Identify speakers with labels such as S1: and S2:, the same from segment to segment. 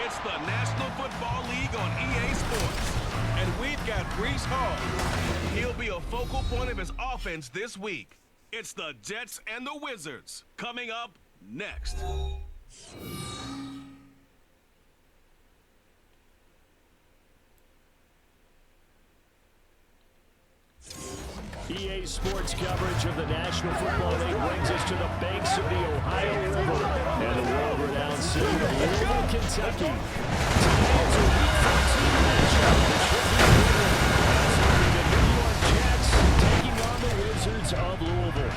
S1: It's the National Football League on EA Sports. And we've got Breece Hall. He'll be a focal point of his offense this week. It's the Jets and the Wizards coming up next.
S2: EA Sports coverage of the National Football League brings us to the banks of the Ohio River and the world-renowned city of Louisville, Kentucky. Tonight's a Week 14 matchup. The New York Jets taking on the Wizards of Louisville.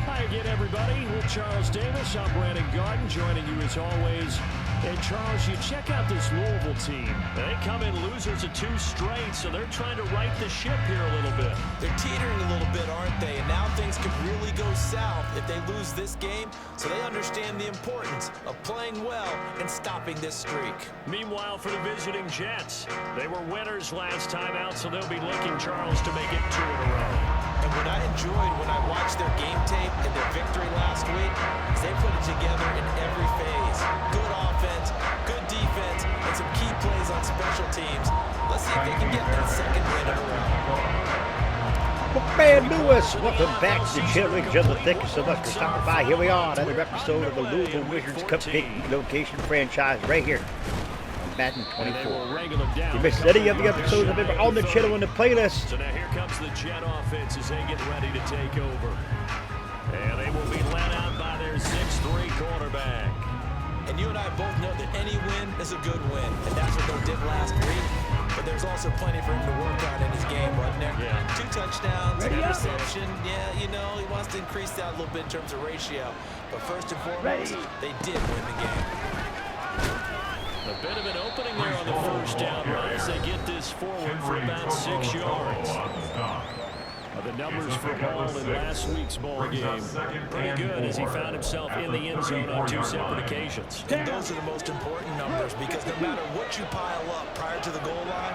S2: Hi again, everybody. We're Charles Davis. I'm Brandon Garden, joining you as always. And Charles, you check out this Louisville team. They come in losers of 2 straight, so they're trying to right the ship here a little bit.
S3: They're teetering a little bit, aren't they? And now things could really go south if they lose this game, so they understand the importance of playing well and stopping this streak.
S2: Meanwhile, for the visiting Jets, they were winners last time out, so they'll be looking, Charles, to make it 2 in a row.
S3: And what I enjoyed when I watched their game tape and their victory last week is they put it together in every phase. Good offense, good defense, and some key plays on special teams. Let's see if they can get that second win in a row.
S4: Brand Lewis, welcome back to the Chill League. Thank you so much for stopping by. Here we are, another episode of the Louisville Wizards Cupcake Relocation franchise right here on Madden 24. If you missed any of the episodes, remember on the channel on the playlist.
S2: So now here comes the Jet offense as they get ready to take over. And they will be led out by their 6'3" quarterback.
S3: And you and I both know that any win is a good win, and that's what they did last week. But there's also plenty for him to work on in his game, wasn't there?
S2: Yeah.
S3: 2 touchdowns, an interception. Yeah, you know, he wants to increase that a little bit in terms of ratio. But first and foremost, they did win the game.
S2: A bit of an opening there on the first down run as they get this forward for about 6 yards. The numbers for Hall in last week's ball game, pretty good as he found himself in the end zone on 2 separate occasions.
S3: And those are the most important numbers because no matter what you pile up prior to the goal line,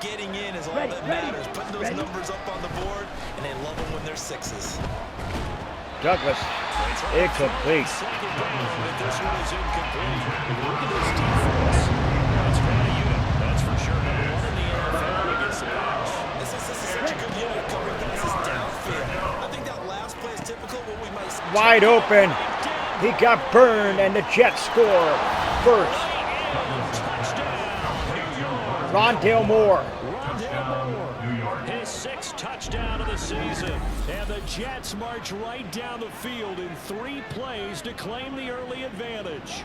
S3: getting in is all that matters. Putting those numbers up on the board, and they love them when they're 6s.
S4: Douglas, incomplete.
S2: Second down, but this one is incomplete. Look at this defense. That's quite a unit, that's for sure. Number 1 in the NFL against the Bucs.
S3: This is such a good unit covering passes downfield. I think that last play is typical of what we might see.
S4: Wide open. He got burned, and the Jets score first. Rondale Moore.
S2: His 6th touchdown of the season. And the Jets march right down the field in 3 plays to claim the early advantage.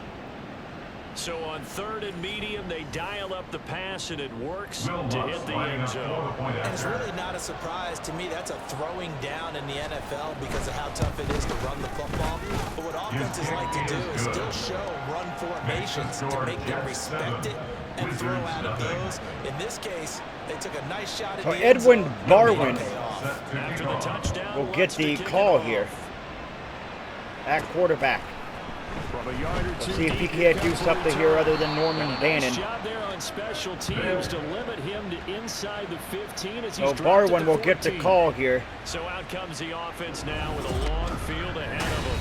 S2: So on 3rd and medium, they dial up the pass, and it works to hit the end zone.
S3: And it's really not a surprise to me. That's a throwing down in the NFL because of how tough it is to run the football. But what offenses like to do is still show run formations to make them respect it and throw out of those. In this case, they took a nice shot at the end zone.
S4: Edwin Barwin
S2: After the touchdown,
S4: will get the call here at quarterback. Let's see if he can't do something here other than Norman Bannon.
S2: Job there on special teams to limit him to inside the 15 as he's
S4: So Barwin will get the call here.
S2: So out comes the offense now with a long field ahead of them.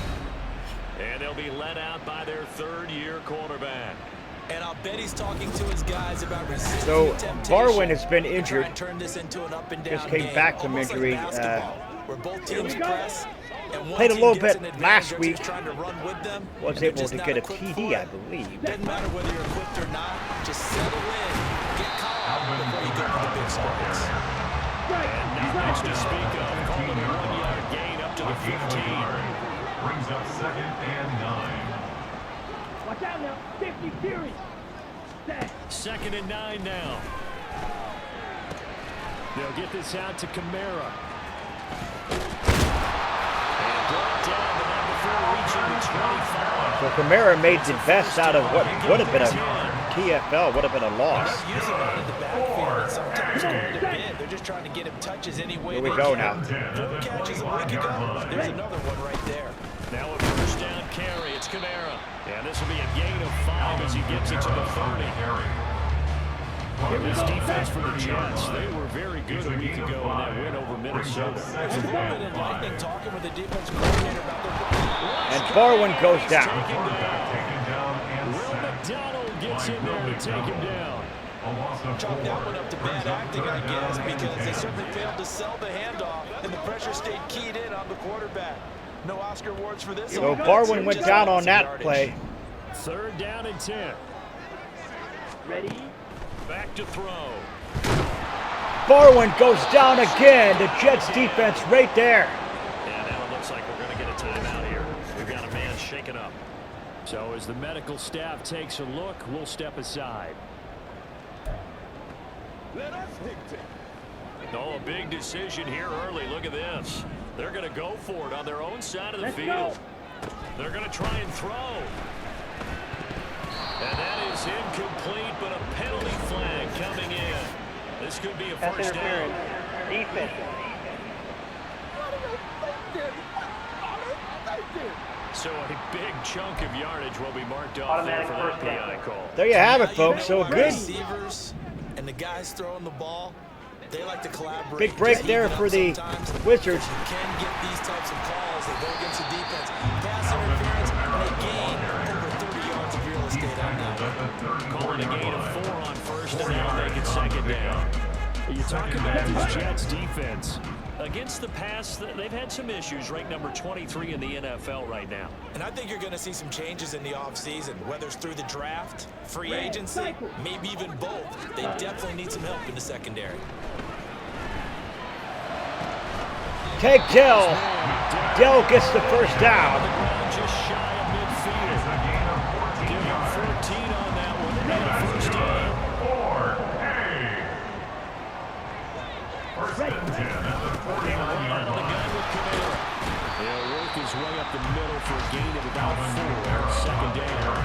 S2: And they'll be led out by their 3rd-year quarterback.
S3: And I'll bet he's talking to his guys about resisting
S4: So
S3: the temptation
S4: Barwin has been
S3: to try
S4: injured.
S3: and turn this into an up and down
S4: Just came
S3: game,
S4: back from
S3: almost
S4: injury.
S3: Like basketball, where both teams press. And one
S4: Played a
S3: team
S4: little
S3: gets
S4: bit
S3: an advantage,
S4: last
S3: they're
S4: week.
S3: just trying to run with them,
S4: Was
S3: and they're
S4: able
S3: just
S4: to
S3: not
S4: get a
S3: equipped
S4: TD,
S3: for
S4: I
S3: it.
S4: believe.
S3: Doesn't matter whether you're equipped or not. Just settle in, get caught before you go for the big spots.
S2: And not much to speak of. Called it a 1-yard gain up to the 15.
S5: Brings up 2nd and 9.
S6: Watch out now, 50 series.
S2: 2nd and 9 now. They'll get this out to Kamara. And brought down the number 4, reaching the 25.
S4: So Kamara made the best out of what would have been a TFL, would have been a loss.
S3: They're using it in the backfield, and sometimes quite a bit. They're just trying to get him touches any way
S4: Here we
S3: they
S4: go
S3: can.
S4: now.
S3: 4 catches a week ago. There's another one right there.
S2: Now a first down carry. It's Kamara. And this will be a gain of 5 as he gets it to the 30. This defense for the Jets, they were very good a week ago in that win over Minnesota.
S3: It's a little bit enlightening talking with the defensive coordinator about their
S4: And Barwin goes down.
S5: Taken down
S2: Donald gets in there to take him down.
S3: Chalk that one up to bad acting, I guess, because they certainly failed to sell the handoff, and the pressure stayed keyed in on the quarterback. No Oscar awards for this.
S4: So Barwin went down on that play.
S2: 3rd down and 10.
S6: Ready?
S2: Back to throw.
S4: Barwin goes down again. The Jets defense right there.
S2: And now it looks like we're going to get a timeout here. We've got a man shaken up. So as the medical staff takes a look, we'll step aside.
S1: Let us dictate.
S2: Oh, a big decision here early. Look at this. They're going to go for it on their own side of the
S6: Let's
S2: field.
S6: go.
S2: They're going to try and throw. And that is incomplete, but a penalty flag coming in. This could be a first down.
S6: Defense.
S2: So a big chunk of yardage will be marked off there for that PI call.
S4: There you have it, folks. So
S3: The
S4: good.
S3: receivers and the guys throwing the ball, they like to collaborate.
S4: Big break
S3: Just
S4: there
S3: even
S4: for
S3: up
S4: the
S3: sometimes.
S4: Wizards.
S3: You can get these types of calls that go against the defense. Pass interference, and they gain over 30 yards of real estate on that.
S2: Calling a gain of 4 on first, and they'll make it 2nd down. You talk about this Jets defense. Against the pass, they've had some issues, ranked number 23 in the NFL right now.
S3: And I think you're going to see some changes in the offseason, whether it's through the draft, free agency, maybe even both. They definitely need some help in the secondary.
S4: Take Dell. Dell gets the first down.
S2: Just shy of midfield. Give him 14 on that one. And a first down. Out of the gun with Camara. He'll work his way up the middle for a gain of about 4. 2nd down.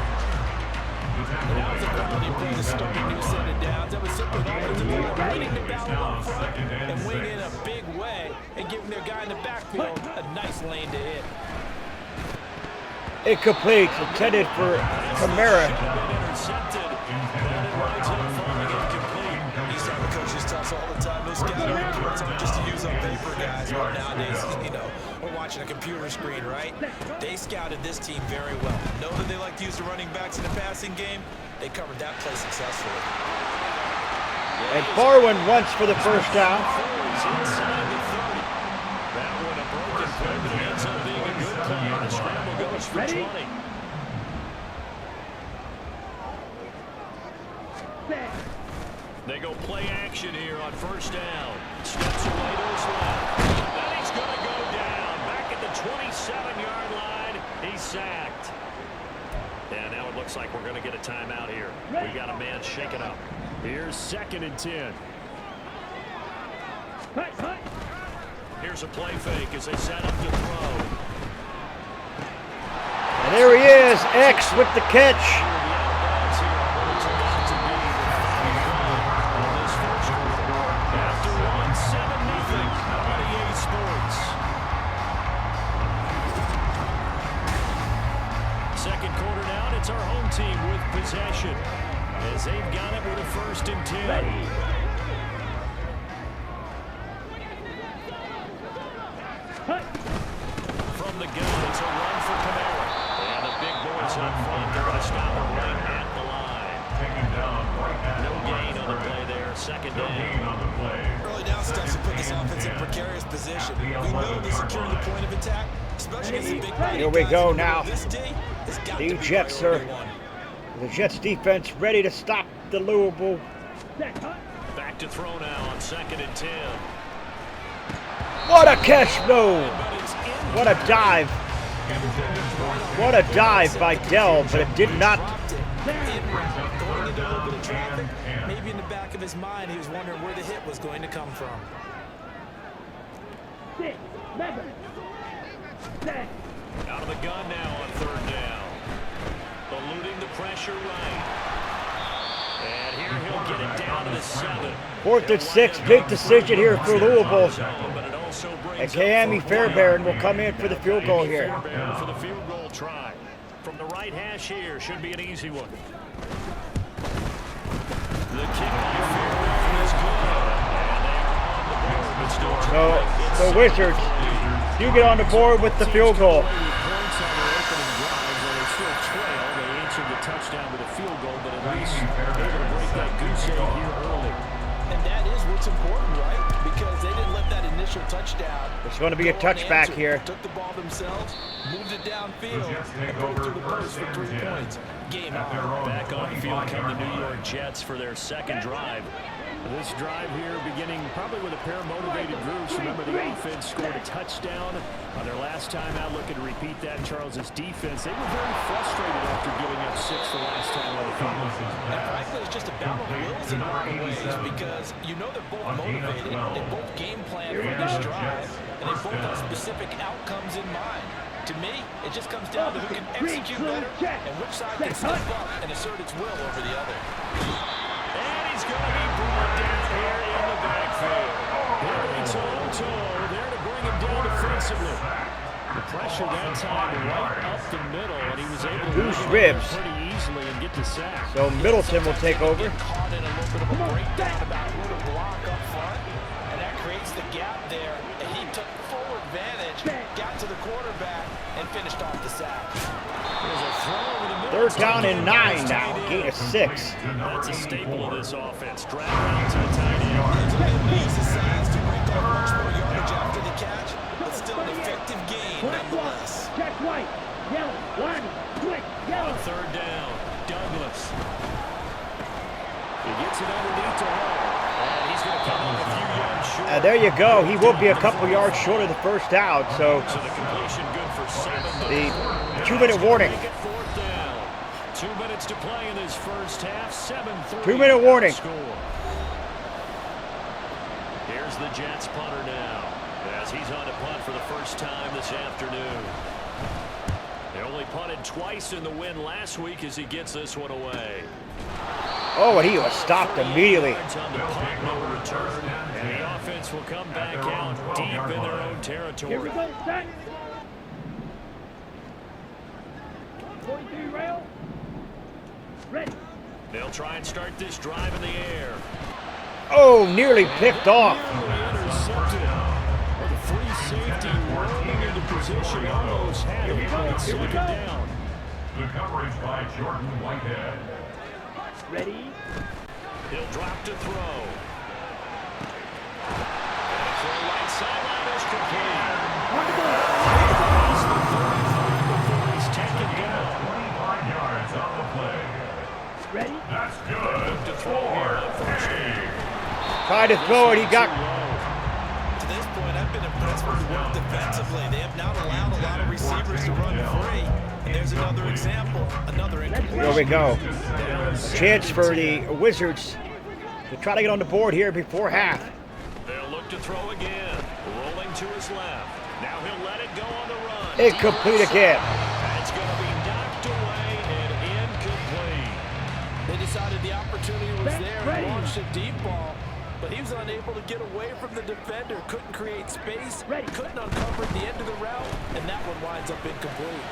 S3: And that was a quality play to start a new set of downs. That was simply an offensive player winning the battle up front and winning in a big way and giving their guy in the backfield a nice lane to hit.
S4: Incomplete. Intended for Camara.
S2: Intercepted. And it winds up falling incomplete.
S3: You saw the coaches tell us all the time, those scouting reports aren't just to use on paper, guys. Well, nowadays, we're watching a computer screen, right? They scouted this team very well. Know that they like to use the running backs in the passing game. They covered that play successfully.
S4: And Barwin once for the first down.
S2: Inside the 30. That one a broken play, but it ends up being a good play. The scramble goes for 20. They go play action here on first down. Steps away to his left. And he's going to go down. Back at the 27-yard line. He's sacked. And now it looks like we're going to get a timeout here. We got a man shaken up. Here's 2nd and 10. Here's a play fake as they set up to throw.
S4: And there he is. X with the catch.
S2: Second quarter down, it's our home team with possession as they've got it with a 1st and 10. From the gun, it's a run for Camara. And the big boys up front, they're going to stop him right at the line. No gain on the play there, 2nd down.
S3: Early down steps to put this offense in a precarious position. We know they're securing the point of attack, especially against the big body
S4: Here we
S3: guys.
S4: go now.
S3: This D has got to
S4: The
S3: be
S4: Jets
S3: priority
S4: are
S3: one.
S4: the Jets defense ready to stop the Louisville.
S2: Back to throw now on 2nd and 10.
S4: What a catch, no.
S2: But it's in.
S4: What a dive. What a dive by Dell, but it did not.
S3: Dropped it. Going into a little bit of traffic. Maybe in the back of his mind, he was wondering where the hit was going to come from.
S6: 6, 11, 10.
S2: Out of the gun now on 3rd down. Eluding the pressure right. And here he'll get it down to the 7.
S4: 4th and 6, big decision here for Louisville.
S2: But it also brings
S4: And Kayami Fairbairn will come in for the field goal here.
S2: Fairbairn for the field goal try. From the right hash here, should be an easy one. The kick by Fairbairn is good. And they are on the board, but still trying to get
S4: So the Wizards, you get on the board with the field goal.
S2: points on their opening drive, where they still trail. They inch answered the touchdown with a field goal, but at least able to break that goose egg here early.
S3: And that is what's important, right? Because they didn't let that initial touchdown.
S4: There's going to be a touchback here.
S3: Took the ball themselves, moved it downfield, and put it through the post for 3 points. Game on.
S2: Back on the field come the New York Jets for their second drive. This drive here beginning probably with a pair of motivated groups. Remember, the offense scored a touchdown on their last time out. Looking to repeat that. Charles's defense, they were very frustrated after giving up 6 the last time on the field.
S3: And frankly, it's just a battle of wills in a lot of ways because you know they're both motivated. They both game plan for this drive, and they both have specific outcomes in mind. To me, it just comes down to who can execute better and which side can step up and assert its will over the other.
S2: And he's going to be brought down here in the backfield. Henry toe there to bring him down defensively. The pressure that time right up the middle, and he was able to
S4: Loose ribs.
S2: pretty easily and get the sack.
S4: So Middleton will take over.
S3: Caught in a little bit of a breakdown about who to block up front, and that creates the gap there. And he took full advantage, got to the quarterback, and finished off the sack.
S4: Third down and 9 now. Gain of 6.
S2: That's a staple of this offense. Drag out to the tight end.
S3: Needs the size to break off much more yardage after the catch, but still an effective gain nonetheless.
S6: Check right. Yellow. Line. Quick. Yellow.
S2: On third down, Douglas. He gets it underneath to Hall. And he's going to come up a few yards short.
S4: There you go. He will be a couple yards short of the first down. So
S2: So the completion good for 7.
S4: the 2-minute warning.
S2: Make it fourth down. 2 minutes to play in this first half. 7-3.
S4: 2-minute warning.
S2: Score. Here's the Jets punter now, as he's on to punt for the first time this afternoon. They only punted twice in the win last week as he gets this one away.
S4: Oh, and he was stopped immediately.
S2: Yards on the punt, no return, and the offense will come back out deep in their own
S6: Here we
S2: territory.
S6: go. Set. 43 rail. Ready.
S2: They'll try and start this drive in the air.
S4: Oh, nearly picked off.
S2: Intercepted. The free safety rolling into position, almost had it, but it's second down.
S5: The coverage by Jordan Whitehead.
S6: Ready.
S2: He'll drop to throw. And for the right sideline is complete.
S6: On the ball.
S2: He's the 35 before he's taken down.
S5: 25 yards on the play.
S6: Ready.
S5: That's good.
S2: To throw here on first down.
S4: Tried to throw it. He got...
S3: To this point, I've been impressed with the work defensively. They have not allowed a lot of receivers to run free. And there's another example, another incompletion.
S4: There we go. A chance for the Wizards to try to get on the board here before half.
S2: They'll look to throw again. Rolling to his left. Now he'll let it go on the run.
S4: Incomplete again.
S2: That's going to be knocked away and incomplete.
S3: They decided the opportunity was there and launched a deep ball, but he was unable to get away from the defender, couldn't create space, couldn't uncover the end of the route, and that one winds up incomplete.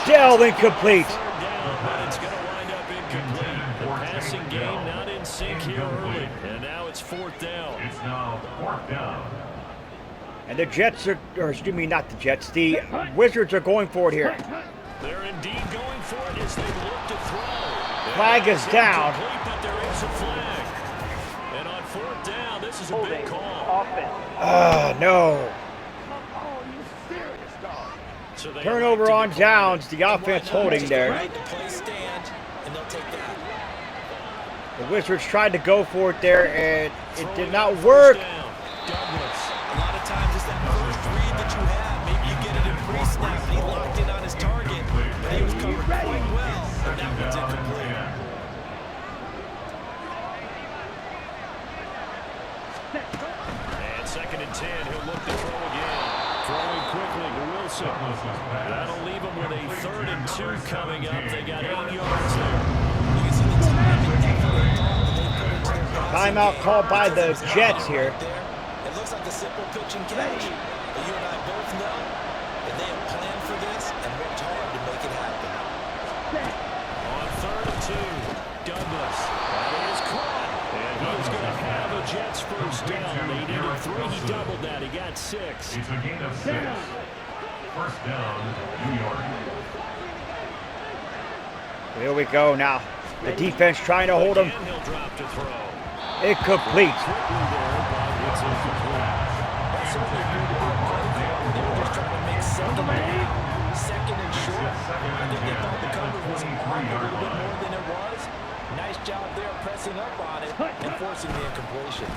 S4: Still incomplete.
S2: Third down, but it's going to wind up incomplete. The passing game not in sync here early, and now it's fourth down.
S5: It's now 4th down.
S4: And the Jets are, or excuse me, not the Jets, the Wizards are going for it here.
S2: They're indeed going for it as they look to throw.
S4: Flag is down.
S2: Incomplete, but there is a flag. And on fourth down, this is a big call.
S6: Offense.
S4: No.
S2: So they
S4: Turnover
S2: elect
S4: on
S2: to declare
S4: downs. The offense holding there.
S3: Right, the play stand, and they'll take that.
S4: The Wizards tried to go for it there, and it did not work.
S2: down. Douglas.
S3: A lot of times it's that first read that you have. Maybe you get it in pre-snap, and he locked in on his target, but he was covered quite well, and that one's incomplete.
S2: And second and 10, he'll look to throw again. Throwing quickly to Wilson. That'll leave him with a 3rd and 2 coming up. They got 8 yards there.
S3: You can see the time and effort that they put into their passing
S4: Timeout
S3: game.
S4: called by the
S3: It's not
S4: Jets
S3: right
S4: here.
S3: there. It looks like a simple pitch and catch, but you and I both know that they have planned for this and worked hard to make it happen.
S2: On 3rd and 2, Douglas. That is caught. And he's going to have a Jets first down. They needed 3. He doubled that. He got 6.
S5: It's a gain of 6. First down, New York.
S4: Here we go now. The defense trying to hold him.
S2: And he'll drop to throw.
S4: Incomplete.
S2: It's incomplete.
S3: That's certainly good to be a play there. They were just trying to make second down, second and short. I think they thought the cover was a little bit more than it was. Nice job there pressing up on it and forcing the incompletion.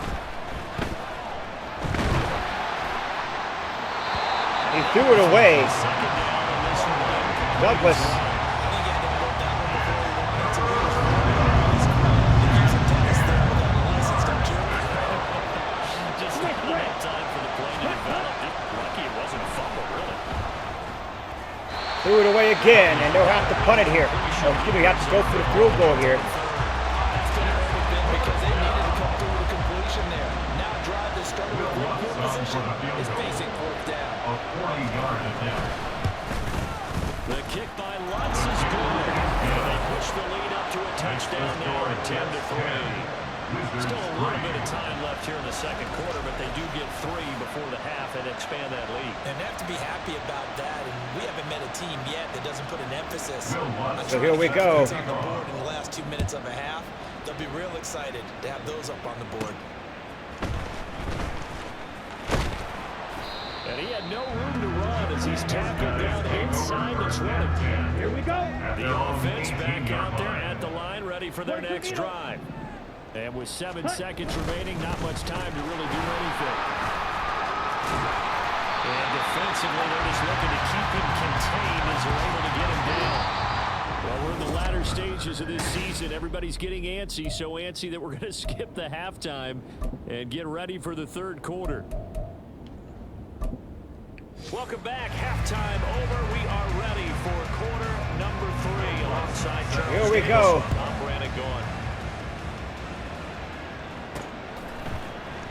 S4: He threw it away.
S2: Second down on this one.
S4: Douglas.
S3: I think he had to hold that one before he wanted to. He was really he's a tennis there without a license, don't you?
S2: Just not enough time for the play to develop. Lucky it wasn't a fumble, really.
S4: Threw it away again, and they'll have to punt it here. Oh, excuse me, have to go for the field goal here.
S3: That's going to hurt a bit because they needed to come through with a completion there. Now drive that started with one field position is facing fourth down.
S5: A 40-yard attempt.
S2: The kick by Lutz is good. And they push the lead up to a touchdown now at 10-3. Still a little bit of time left here in the second quarter, but they do get 3 before the half and expand that lead.
S3: And they have to be happy about that. And we haven't met a team yet that doesn't put an emphasis on
S4: So here we go.
S3: points on the board in the last 2 minutes of a half. They'll be real excited to have those up on the board.
S2: And he had no room to run as he's tackled down inside the 20.
S6: Here we go.
S2: The offense back out there at the line, ready for their next drive. And with 7 seconds remaining, not much time to really do anything. And defensively, they're just looking to keep him contained as they're able to get him down. Well, we're in the latter stages of this season. Everybody's getting antsy, so antsy that we're going to skip the halftime and get ready for the third quarter. Welcome back. Halftime over. We are ready for quarter number 3 alongside Charles.
S4: Here we go.
S2: I'm Brandon Gaughan.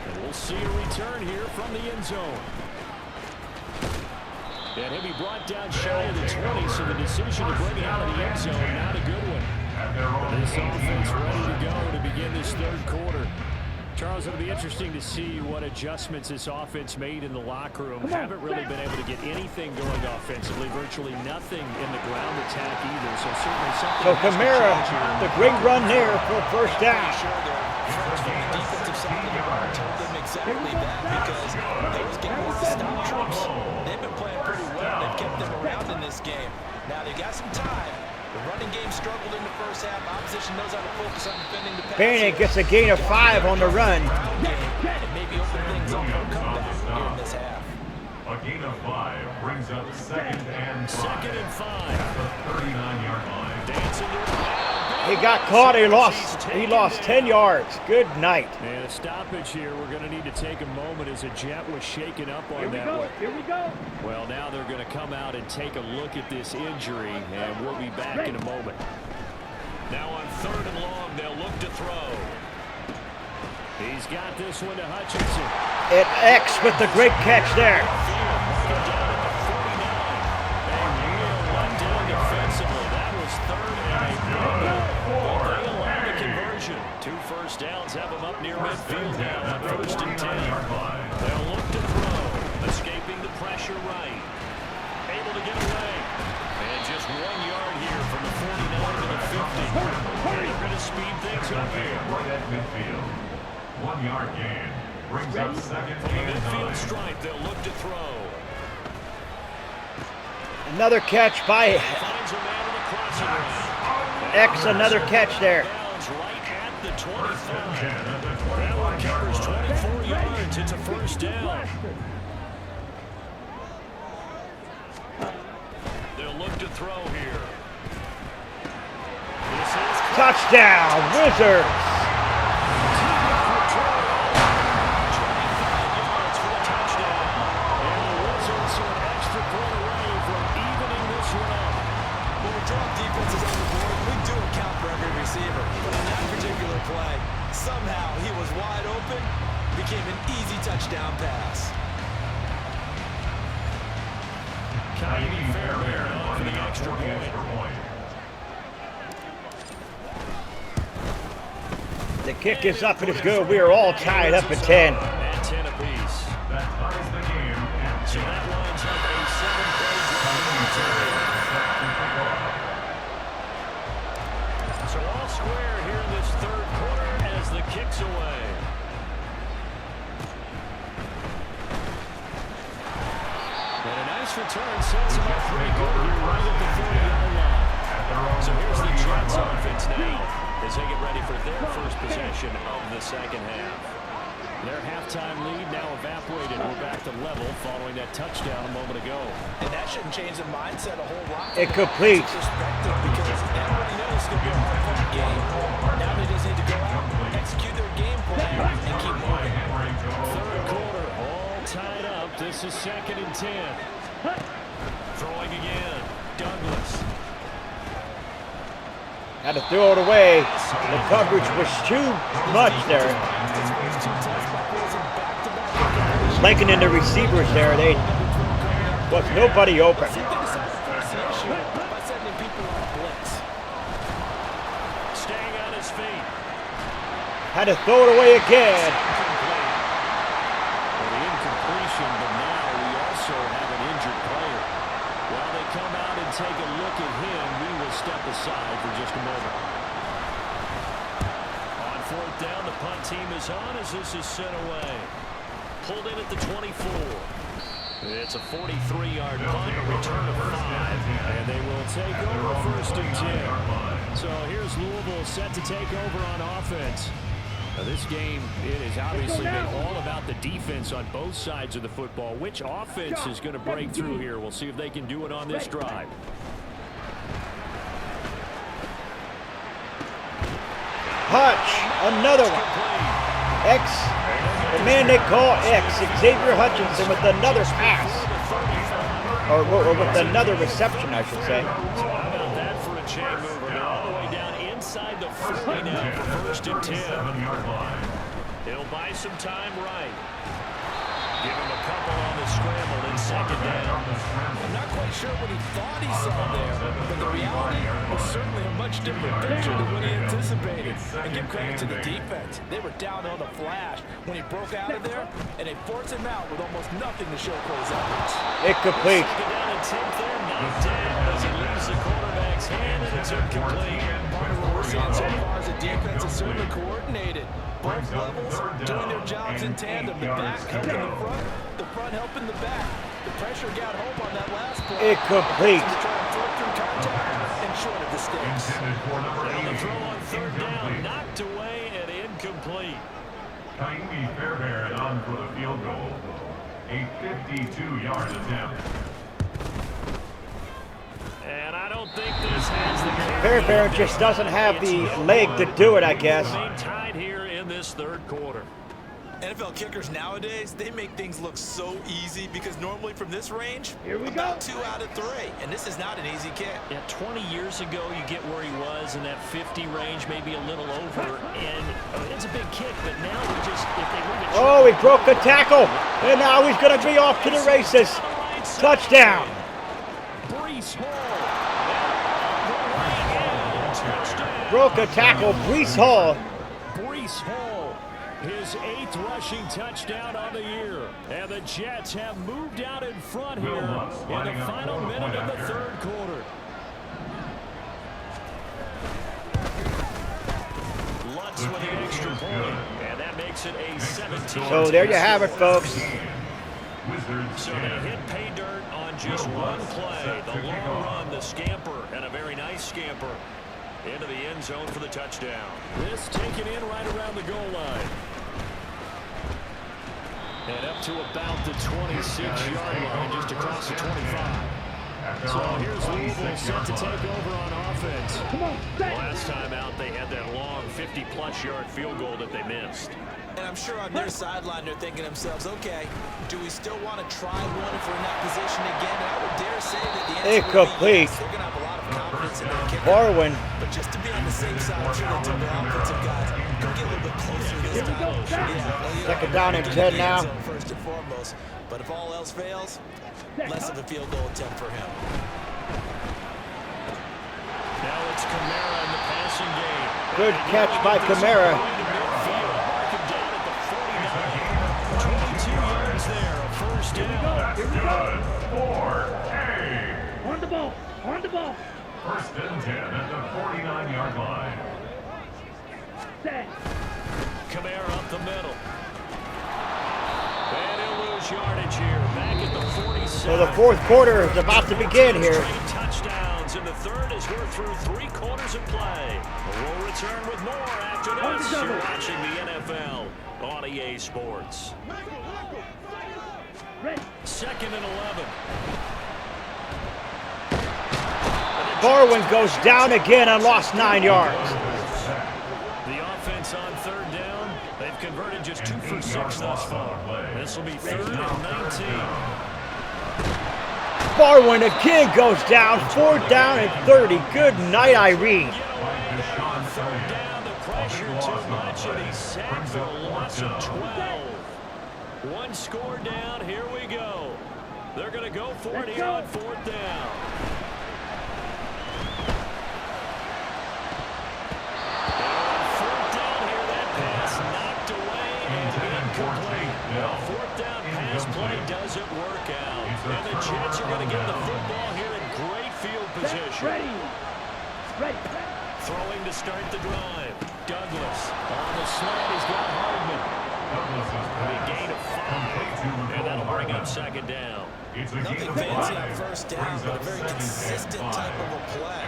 S2: And we'll see a return here from the end zone. And he'll be brought down shy of the 20, so the decision to bring it out of the end zone, not a good one. This offense ready to go to begin this third quarter. Charles, it'll be interesting to see what adjustments this offense made in the locker room. Haven't really been able to get anything going offensively, virtually nothing in the ground attack either. So certainly something.
S4: So Kamara, the great run there for a first down.
S3: Sure, their friends from the defensive side of the ball told them exactly that because they was getting with the stop trips. They've been playing pretty well. They've kept them around in this game. Now they got some time. The running game struggled in the first half. Opposition knows how to focus on defending the pass.
S4: Bennett gets a gain of 5 on the run.
S3: And maybe open things up for a comeback here in this half.
S5: A gain of 5 brings up second and 5.
S2: Second and 5.
S5: At the 39-yard line.
S2: Dancing to the
S4: He got caught. He lost 10 yards. Good night.
S2: And a stoppage here. We're going to need to take a moment as a jet was shaken up on that one.
S6: Here we go.
S2: Well, now they're going to come out and take a look at this injury, and we'll be back in a moment. Now on 3rd and long, they'll look to throw. He's got this one to Hutchinson.
S4: And X with the great catch there.
S2: Two first downs have him up near midfield now on 1st and 10. They'll look to throw, escaping the pressure right. Able to get away. And just 1 yard here from the 49 to the 50. They're going to speed things up here.
S5: Right at midfield. 1 yard gain brings up second
S2: From the
S5: and
S2: midfield
S5: 9.
S2: stripe, they'll look to throw.
S4: Another catch by
S2: Finds a man in the crossing route.
S4: X. Another catch there.
S2: Right at the 25. That one covers 24 yards. It's a first down. They'll look to throw here. This is
S4: Touchdown, Wizards.
S2: 25 yards for the touchdown. And the Wizards are an extra point away from evening this run.
S3: When we drop defenses on the board, we do account for every receiver. But on that particular play, somehow he was wide open, became an easy touchdown pass.
S2: Kyrie Fairbairn on for the extra point.
S4: The kick is up and it's good. We are all tied up at 10.
S2: And 10 apiece.
S5: That ties the game at
S2: So that lines up a 7-play drive. return sets him up pretty good here right at the 40-yard line. So here's the Jets offense now as they get ready for their first possession of the second half. Their halftime lead now evaporated. We're back to level following that touchdown a moment ago.
S3: And that shouldn't change the mindset a whole lot.
S4: Incomplete.
S3: Perspective, because everybody knows it's going to be a hard-fought game. Now they just need to go out, execute their game plan, and keep moving.
S2: Third quarter, all tied up. This is 2nd and 10. Throwing again, Douglas.
S4: Had to throw it away. The coverage was too much there. Lincoln and the receivers there, they was nobody open.
S2: Staying on his feet.
S4: Had to throw it away again.
S2: Well, the incompletion, but now we also have an injured player. While they come out and take a look at him, we will step aside for just a moment. On 4th down, the punt team is on as this is sent away. Pulled in at the 24. It's a 43-yard punt, a return of 5, and they will take over 1st and 10. So here's Louisville set to take over on offense. Now this game, it has obviously been all about the defense on both sides of the football. Which offense is going to break through here? We'll see if they can do it on this drive.
S4: Hutch, another one. X, the man they call X, Xavier Hutchinson with another pass. Or with another reception, I should say.
S2: So how about that for a chain mover? They're all the way down inside the 40 now for 1st and 10. He'll buy some time right. Give him a couple on the scramble in 2nd down.
S3: I'm not quite sure what he thought he saw there, but the reality was certainly a much different picture than what he anticipated. And give credit to the defense. They were down on the flash when he broke out of there, and they forced him out with almost nothing to show for his efforts.
S4: Incomplete.
S2: Second down and 10th there, knocked down as it leaves the quarterback's hand, and it's incomplete.
S3: What we're seeing so far is the defense is certainly coordinated. Both levels doing their jobs in tandem. The back helping the front helping the back. The pressure got home on that last play.
S4: Incomplete.
S3: Trying to throw through contact and short of the sticks.
S2: And the throw on 3rd down, knocked away and incomplete.
S5: Kaimi Fairbairn on for the field goal. A 52-yard attempt.
S2: And I don't think this has the
S4: Fairbairn just doesn't have the leg to do it, I guess.
S2: remain tied here in this 3rd quarter.
S3: NFL kickers nowadays, they make things look so easy because normally from this range,
S6: Here we
S3: about
S6: go.
S3: 2 out of 3. And this is not an easy kick.
S2: Yeah, 20 years ago, you get where he was in that 50 range, maybe a little over, and it's a big kick, but now we just, if they leave it
S4: Oh, he broke the tackle. And now he's going to be off to the races. Touchdown.
S2: Brees Hall. Touchdown.
S4: Broke a tackle. Brees Hall.
S2: Brees Hall, his 8th rushing touchdown on the year. And the Jets have moved out in front here in the final minute of the 3rd quarter. Lutz with the extra point, and that makes it a 17.
S4: So there you have it, folks.
S2: So they hit pay dirt on just one play. The long run, the scamper, and a very nice scamper into the end zone for the touchdown. This taken in right around the goal line. And up to about the 26-yard line, just across the 25. So here's Louisville set to take over on offense.
S6: Come on, set.
S2: Last time out, they had that long 50-plus yard field goal that they missed.
S3: And I'm sure on their sideline they're thinking to themselves, okay, do we still want to try one if we're in that position again? And I would dare say that the answer would be
S4: Incomplete.
S3: yes. They're going to have a lot of confidence in their kicker.
S4: Barwin.
S3: But just to be on the safe side, I'm sure they told their offensive guys, go get a little bit closer this
S6: Here we
S3: time.
S6: go, set.
S4: Second down and 10 now.
S3: First and foremost. But if all else fails, less of a field goal attempt for him.
S2: Now it's Kamara in the passing game.
S4: Good catch by Kamara.
S6: On the ball. On the ball.
S5: 1st and 10 at the 49-yard line.
S6: Set.
S2: Kamara up the middle. And he'll lose yardage here. Back at the 47.
S4: So the fourth quarter is about to begin here.
S2: Touchdowns in the third as we're through 3 quarters of play. We'll return with more after this. You're watching the NFL on EA Sports. Second and 11.
S4: Barwin goes down again and lost 9 yards.
S2: The offense on third down, they've converted just 2 for 6 thus far. This will be 3rd and 19.
S4: Barwin again goes down, 4th down and 30. Good night, Irene.
S2: Third down, the pressure too much, and he's sacked for a loss of 12. 1 score down, here we go. They're going to go for it here on 4th down. Fourth down pass play doesn't work out. And the Jets are going to get the football here in great field position.
S6: Ready.
S2: Throwing to start the drive. Douglas on the slide. He's got Hardman. A gain of 5. And that'll bring up 2nd down.
S3: Nothing fancy on first down, but a very consistent type of a play.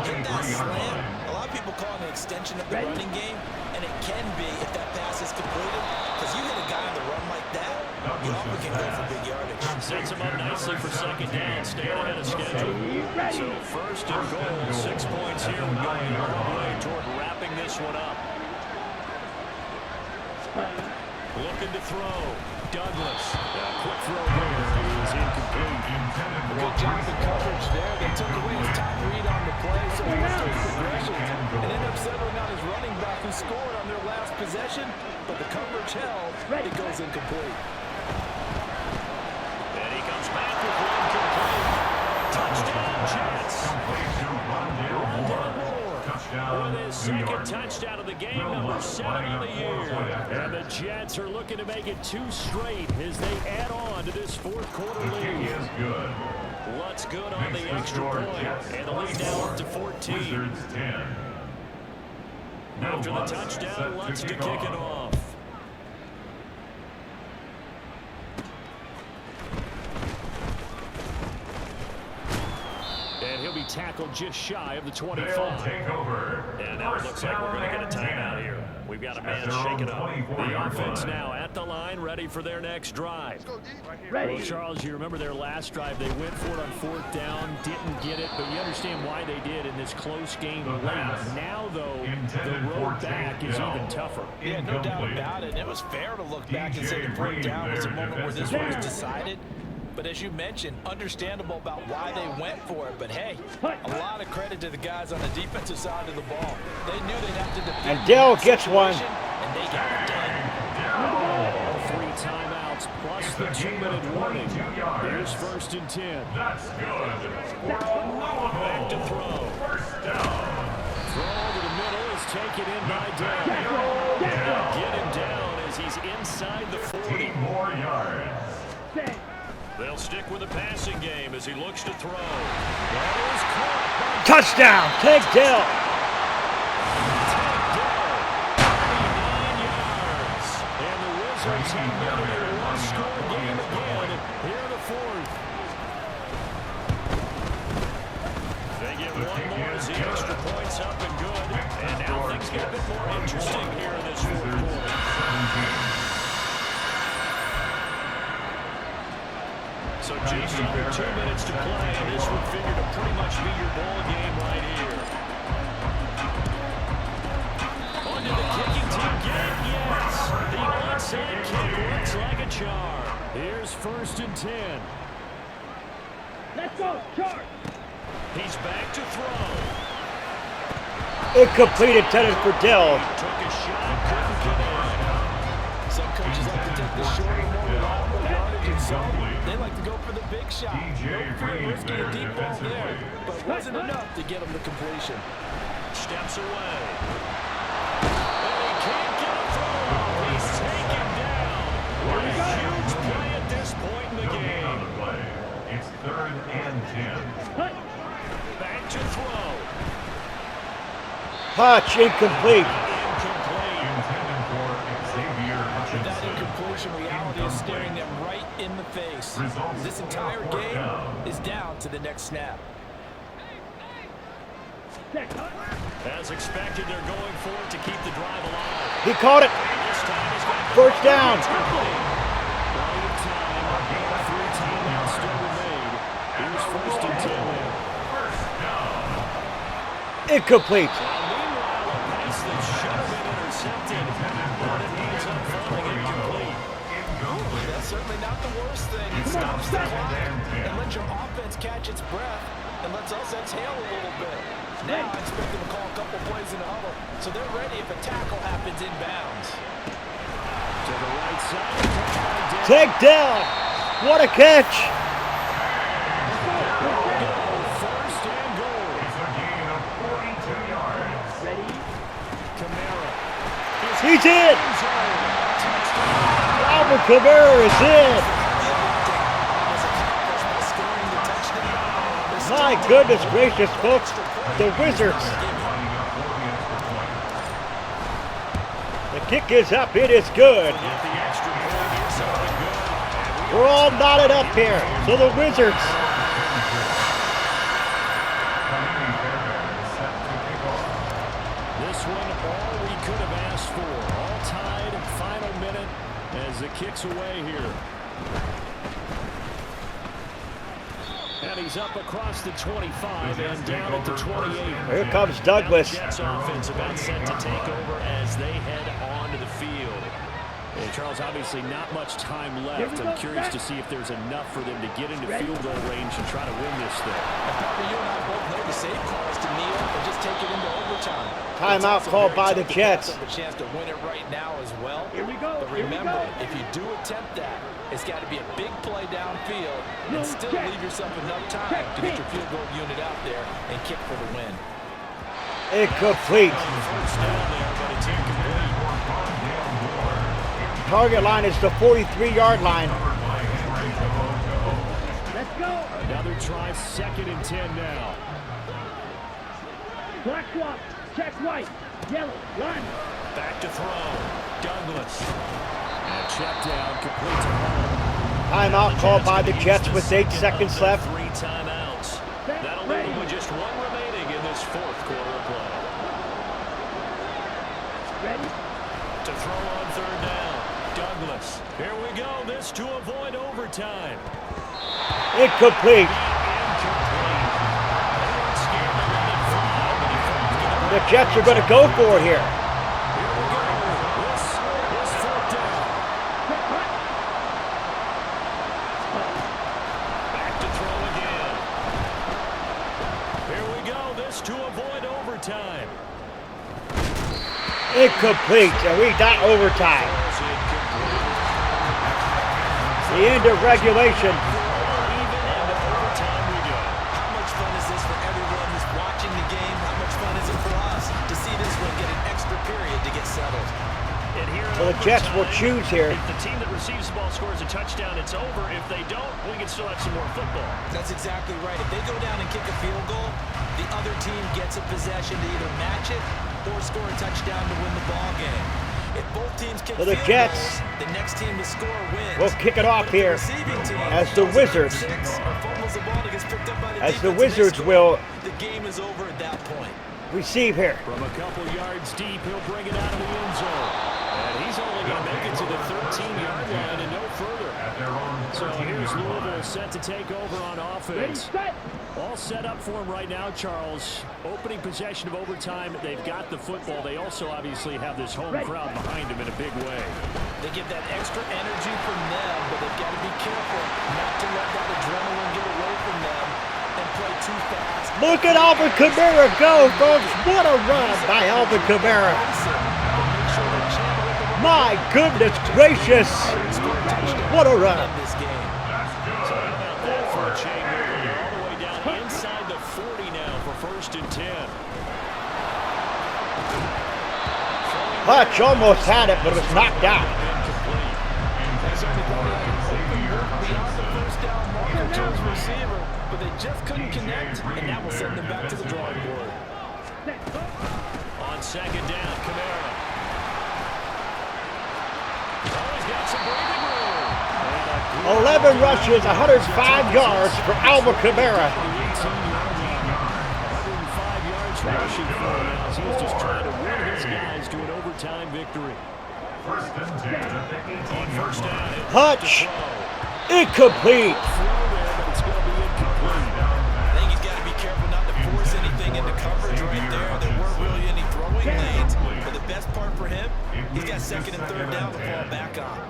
S3: Hit that slant. A lot of people call it an extension of the running game, and it can be if that pass is completed. Because you hit a guy on the run like that, you often can go for big yardage.
S2: Sets him up nicely for 2nd down, staying ahead of schedule. So 1st and goal, 6 points here. We're going a long way toward wrapping this one up. Looking to throw. Douglas. Quick throw there is incomplete.
S3: Good job of coverage there. They took away his top read on the play, so he went through progressions and ended up settling on his running back who scored on their last possession, but the coverage held. It goes incomplete.
S2: And he comes back with one complete. Touchdown, Jets. With his 2nd touchdown of the game, number 7 on the year. And the Jets are looking to make it 2 straight as they add on to this 4th quarter lead. Lutz good on the extra point. And the lead now up to 14. After the touchdown, Lutz to kick it off. And he'll be tackled just shy of the 25. And now it looks like we're going to get a timeout here. We've got a man shaking up. The offense now at the line, ready for their next drive. Well, Charles, you remember their last drive. They went for it on 4th down, didn't get it, but you understand why they did in this close game late. Now, though, the road back is even tougher.
S3: Yeah, no doubt about it. And it was fair to look back and say the 4th down was a moment where this one was decided. But as you mentioned, understandable about why they went for it. But hey, a lot of credit to the guys on the defensive side of the ball. They knew they'd have to defend.
S4: And Dell gets one.
S3: And they got it done.
S2: 3 timeouts plus the 2-minute warning. Here's 1st and 10.
S5: That's good.
S2: Back to throw. Throw over the middle is taken in by Dell. Get him down as he's inside the 40.
S5: 8 more yards.
S2: They'll stick with the passing game as he looks to throw. That is caught.
S4: Touchdown, Tank Dell.
S2: 39 yards. And the Wizards have made it a 1-score game again here in the 4th. They get one more as the extra points up and good. And now things get a bit more interesting here in this 4th quarter. So just under 2 minutes to play, and this would figure to pretty much be your ball game right here. Onto the kicking team. Get it? Yes. The onside kick looks like a charm. Here's 1st and 10.
S6: Let's go, charge.
S2: He's back to throw.
S4: Incomplete intended for Dell.
S2: Took a shot, couldn't get in.
S3: Some coaches like to take the shorter, more reliable yardage, and some they like to go for the big shot. No free risking a deep ball there, but it wasn't enough to get him the completion.
S2: Steps away. And he can't get a throw. He's taken down. What a huge play at this point in the game.
S5: It's 3rd and 10.
S2: Back to throw.
S4: Touch incomplete.
S5: Intended for Xavier
S3: That
S5: Hutchinson.
S3: incompletion reality is staring them right in the the next snap.
S2: As expected, they're going for it to keep the drive alive.
S4: He caught it.
S2: This time he's got
S4: First down.
S2: Plenty of time. 3 timeouts still remain. Here's first and 10 now.
S4: Incomplete.
S2: Meanwhile, a pass that should have been intercepted, but it ends up falling incomplete.
S3: That's certainly not the worst thing. It stops the clock and lets your offense catch its breath and lets us exhale a little bit. Now I expect them to call a couple plays in the huddle, so they're ready if a tackle happens inbounds.
S2: To the right side.
S4: Take down. What a catch.
S2: First and goal.
S5: It's a gain of 42 yards.
S6: Ready?
S2: Kamara.
S4: He's in. Alvin Kamara is in. My goodness gracious, folks. The Wizards. The kick is up. It is good. We're all knotted up here. So the Wizards.
S2: This one, all we could have asked for. All tied, final minute as it kicks away here. And he's up across the 25 and down at the 28.
S4: Here comes Douglas.
S2: Jets offense about set to take over as they head onto the field. Hey, Charles, obviously not much time left. I'm curious to see if there's enough for them to get into field goal range and try to win this thing.
S3: Probably you and I both know the safe call is to kneel and just take it into overtime.
S4: Timeout called by the Jets.
S3: A chance to win it right now as well.
S6: Here we go.
S3: But remember, if you do attempt that, it's got to be a big play downfield and still leave yourself enough time to get your field goal unit out there and kick for the win.
S4: Incomplete.
S2: First down there, but it's incomplete.
S4: Target line is the 43-yard line.
S6: Let's go.
S2: Another try, second and 10 now.
S6: Black swap. Check white. Yellow. Line.
S2: Back to throw. Douglas. And check down, complete to home.
S4: Timeout called by the Jets with 8 seconds left.
S2: 3 timeouts. That'll leave them with just 1 remaining in this 4th quarter of play.
S6: Ready?
S2: To throw on 3rd down. Douglas. Here we go. This to avoid overtime.
S4: Incomplete. The Jets are going to go for it here.
S2: This 4th down. Back to throw again. Here we go. This to avoid overtime.
S4: Incomplete. And we got overtime. The end of regulation.
S3: How much fun is this for everyone who's watching the game? How much fun is it for us to see this one get an extra period to get settled?
S2: And here in
S4: So the Jets will
S2: overtime,
S4: choose here.
S2: If the team that receives the ball scores a touchdown, it's over. If they don't, we can still have some more football.
S3: That's exactly right. If they go down and kick a field goal, the other team gets a possession to either match it or score a touchdown to win the ball game. If both teams kick
S4: So the
S3: field
S4: Jets
S3: goals, the next team to score wins.
S4: will kick it off
S3: But if
S4: here
S3: the receiving team
S4: as the
S3: goes
S4: Wizards.
S3: 6 or fumbles the ball that gets picked up by the
S4: As the
S3: defense and they
S4: Wizards
S3: score,
S4: will
S3: the game is over at that point.
S4: receive here.
S2: From a couple yards deep, he'll bring it out of the end zone. And he's only going to make it to the 13-yard line and no further. So here's Louisville set to take over on
S6: Ready,
S2: offense.
S6: set.
S2: All set up for him right now, Charles. Opening possession of overtime. They've got the football. They also obviously have this home crowd behind them in a big way.
S3: They get that extra energy from them, but they've got to be careful not to let that adrenaline get away from them and play too fast.
S4: Look at Alvin Kamara go, folks. What a run by Alvin Kamara. My goodness gracious. What a run.
S3: This game.
S2: So how about that for a chain mover? All the way down inside the 40 now for first and 10.
S4: Hutch almost had it, but it was knocked out.
S2: Incomplete.
S3: Beyond the first down marker to his receiver, but they just couldn't connect, and that will send them back to the drawing board.
S2: On 2nd down, Kamara. Oh, he's got some breathing room. And a
S4: 11 rushes, 105 yards for Alvin Kamara.
S2: 105 yards rushing for him as he's just trying to win his guys to an overtime victory.
S5: First and 10 at the 18-yard
S2: First down.
S5: line.
S4: Hutch. Incomplete.
S2: It's going to be incomplete.
S3: I think he's got to be careful not to force anything into coverage right there. There weren't really any throwing lanes. But the best part for him, he's got second and third down to fall back on.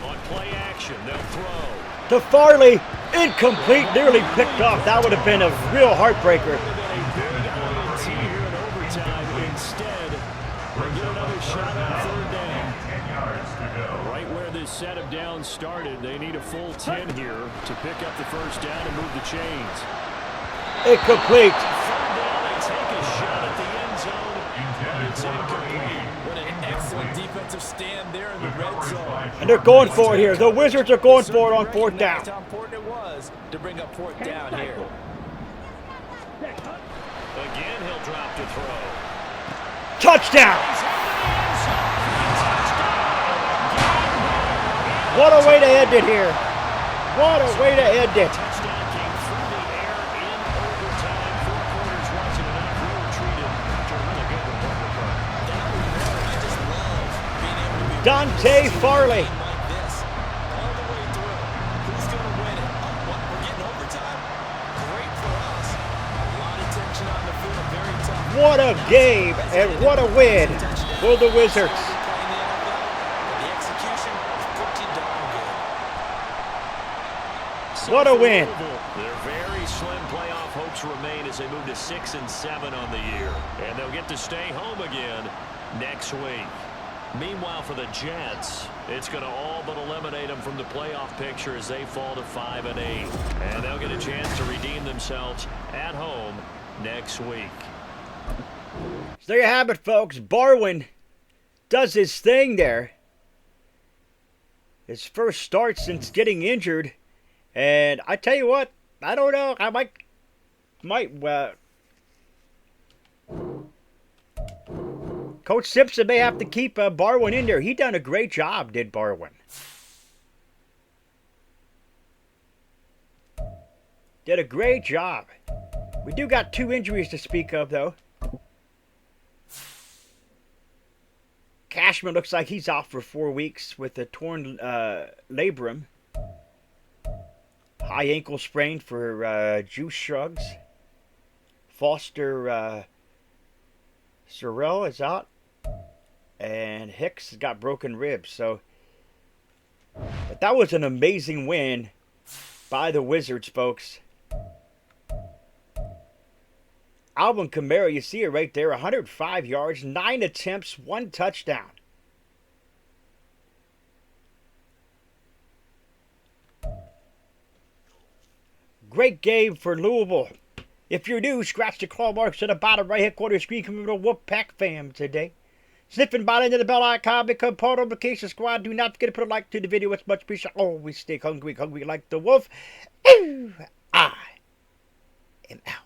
S2: On play action, they'll throw.
S4: To Farley. Incomplete. Nearly picked off. That would have been a real heartbreaker.
S2: Instead, they get another shot on third down.
S5: 10 yards to go.
S2: Right where this set of downs started, they need a full 10 here to pick up the first down and move the chains.
S4: Incomplete.
S2: Third down, they take a shot at the end zone, but it's incomplete.
S3: What an excellent defensive stand there in the red zone.
S4: And they're going for it here. The Wizards are going for it on fourth down.
S3: How important it was to bring up fourth down here.
S2: Again, he'll drop to throw.
S4: Touchdown. What a way to end it here. What a way to end it.
S2: Touchdown came through the air in overtime. 4 quarters wasn't enough. We were treated after a really good one.
S3: I just love being able to be
S4: Dante Farley.
S3: like this all the way through. Who's going to win it? What? We're getting overtime. Great for us. A lot of tension on the field. Very tough.
S4: What a game and what a win for the Wizards.
S3: The execution is pretty darn good.
S4: What a win.
S2: Their very slim playoff hopes remain as they move to 6 and 7 on the year. And they'll get to stay home again next week. Meanwhile, for the Jets, it's going to all but eliminate them from the playoff picture as they fall to 5 and 8. And they'll get a chance to redeem themselves at home next week.
S4: So there you have it, folks. Barwin does his thing there. His first start since getting injured. And I tell you what, I don't know. I might Coach Simpson may have to keep Barwin in there. He done a great job, did Barwin. Did a great job. We do got 2 injuries to speak of, though. Cashman looks like he's off for 4 weeks with a torn labrum. High ankle sprain for Juice Shrugs. Foster Sorrell is out. And Hicks has got broken ribs. So, but that was an amazing win by the Wizards, folks. Alvin Kamara, you see it right there, 105 yards, 9 attempts, 1 touchdown. Great game for Louisville. If you're new, scratch the claw marks at the bottom right-hand corner of the screen. Come to the Wolfpack fam today. Sniffing by into the bell icon, become part of the Vacation Squad. Do not forget to put a like to the video. It's much appreciated. Always stay hungry, hungry like the wolf. Ooh, I am out.